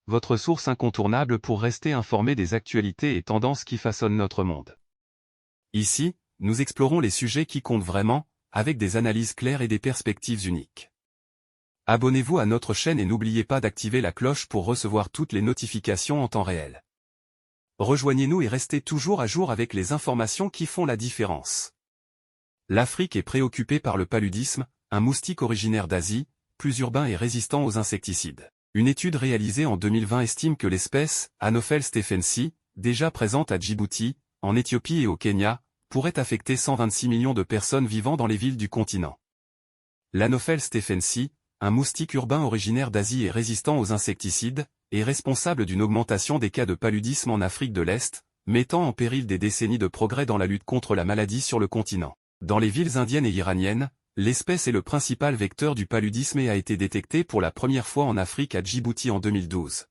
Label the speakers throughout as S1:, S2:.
S1: Votre source incontournable pour rester informé des actualités et tendances qui façonnent notre monde. Ici, nous explorons les sujets qui comptent vraiment, avec des analyses claires et des perspectives uniques. Abonnez-vous à notre chaîne et n'oubliez pas d'activer la cloche pour recevoir toutes les notifications en temps réel. Rejoignez-nous et restez toujours à jour avec les informations qui font la différence. L'Afrique est préoccupée par le paludisme, un moustique originaire d'Asie, plus urbain et résistant aux insecticides. Une étude réalisée en 2020 estime que l'espèce, Anopheles stephensi, déjà présente à Djibouti, en Éthiopie et au Kenya, pourrait affecter 126 millions de personnes vivant dans les villes du continent. L'Anopheles stephensi, un moustique urbain originaire d'Asie et résistant aux insecticides, est responsable d'une augmentation des cas de paludisme en Afrique de l'Est, mettant en péril des décennies de progrès dans la lutte contre la maladie sur le continent. Dans les villes indiennes et iraniennes, l'espèce est le principal vecteur du paludisme et a été détectée pour la première fois en Afrique à Djibouti en 2012.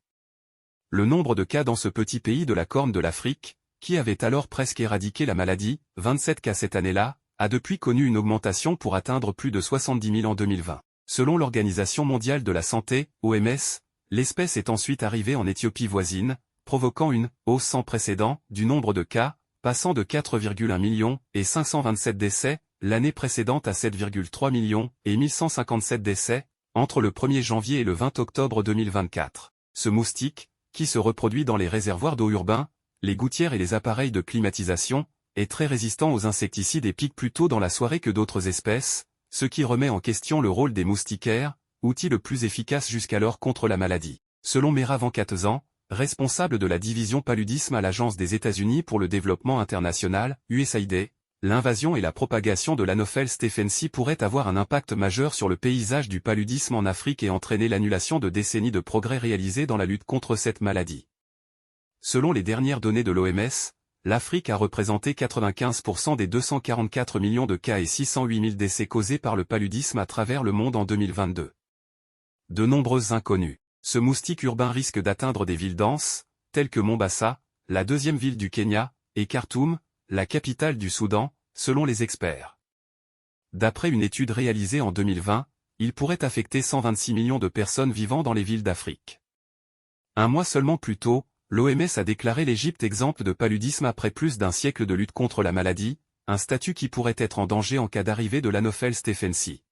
S1: Le nombre de cas dans ce petit pays de la Corne de l'Afrique, qui avait alors presque éradiqué la maladie, 27 cas cette année-là, a depuis connu une augmentation pour atteindre plus de 70 000 en 2020. Selon l'Organisation mondiale de la santé, OMS, l'espèce est ensuite arrivée en Éthiopie voisine, provoquant une hausse sans précédent du nombre de cas, passant de 4,1 millions et 527 décès, l'année précédente à 7,3 millions et 1157 décès, entre le 1er janvier et le 20 octobre 2024. Ce moustique, qui se reproduit dans les réservoirs d'eau urbains, les gouttières et les appareils de climatisation, est très résistant aux insecticides et pique plus tôt dans la soirée que d'autres espèces, ce qui remet en question le rôle des moustiquaires, outil le plus efficace jusqu'alors contre la maladie. Selon Mera Van Katzan, responsable de la division paludisme à l'Agence des États-Unis pour le développement international, USAID, l'invasion et la propagation de l'Anopheles stephensi pourraient avoir un impact majeur sur le paysage du paludisme en Afrique et entraîner l'annulation de décennies de progrès réalisés dans la lutte contre cette maladie. Selon les dernières données de l'OMS, l'Afrique a représenté 95% des 244 millions de cas et 608 000 décès causés par le paludisme à travers le monde en 2022. De nombreuses inconnues. Ce moustique urbain risque d'atteindre des villes denses, telles que Mombasa, la deuxième ville du Kenya, et Khartoum, la capitale du Soudan, selon les experts. D'après une étude réalisée en 2020, il pourrait affecter 126 millions de personnes vivant dans les villes d'Afrique. Un mois seulement plus tôt, l'OMS a déclaré l'Égypte exempte de paludisme après plus d'un siècle de lutte contre la maladie, un statut qui pourrait être en danger en cas d'arrivée de l'Anopheles stephensi.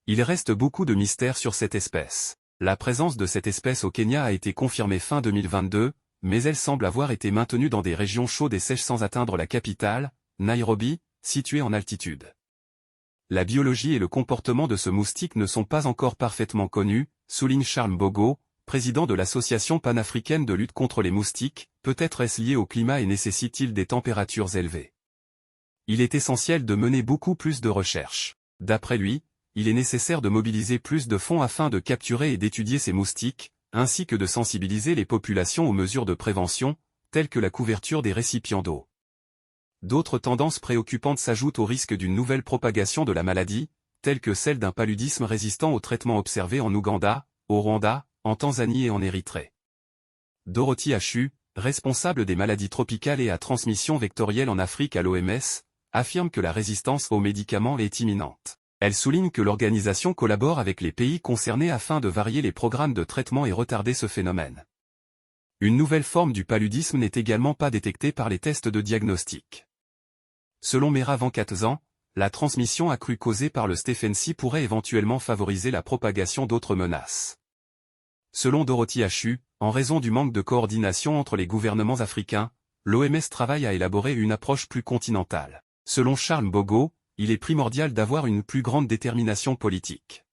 S1: Il reste beaucoup de mystères sur cette espèce. La présence de cette espèce au Kenya a été confirmée fin 2022, mais elle semble avoir été maintenue dans des régions chaudes et sèches sans atteindre la capitale, Nairobi, située en altitude. La biologie et le comportement de ce moustique ne sont pas encore parfaitement connus, souligne Charles Mbogo, président de l'Association panafricaine de lutte contre les moustiques. Peut-être est-ce lié au climat et nécessite-t-il des températures élevées. Il est essentiel de mener beaucoup plus de recherches. D'après lui, il est nécessaire de mobiliser plus de fonds afin de capturer et d'étudier ces moustiques, ainsi que de sensibiliser les populations aux mesures de prévention, telles que la couverture des récipients d'eau. D'autres tendances préoccupantes s'ajoutent au risque d'une nouvelle propagation de la maladie, telle que celle d'un paludisme résistant aux traitements observés en Ouganda, au Rwanda, en Tanzanie et en Érythrée. Dorothy Achu, responsable des maladies tropicales et à transmission vectorielle en Afrique à l'OMS, affirme que la résistance aux médicaments est imminente. Elle souligne que l'organisation collabore avec les pays concernés afin de varier les programmes de traitement et retarder ce phénomène. Une nouvelle forme du paludisme n'est également pas détectée par les tests de diagnostic. Selon Mera Van Katzan, la transmission accrue causée par le stephensi pourrait éventuellement favoriser la propagation d'autres menaces. Selon Dorothy Achu, en raison du manque de coordination entre les gouvernements africains, l'OMS travaille à élaborer une approche plus continentale. Selon Charles Mbogo, il est primordial d'avoir une plus grande détermination politique.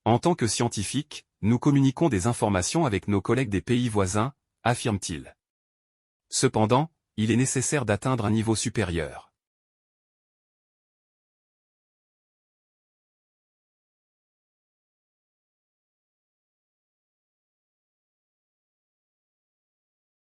S1: En tant que scientifiques, nous communiquons des informations avec nos collègues des pays voisins, affirme-t-il. Cependant, il est nécessaire d'atteindre un niveau supérieur.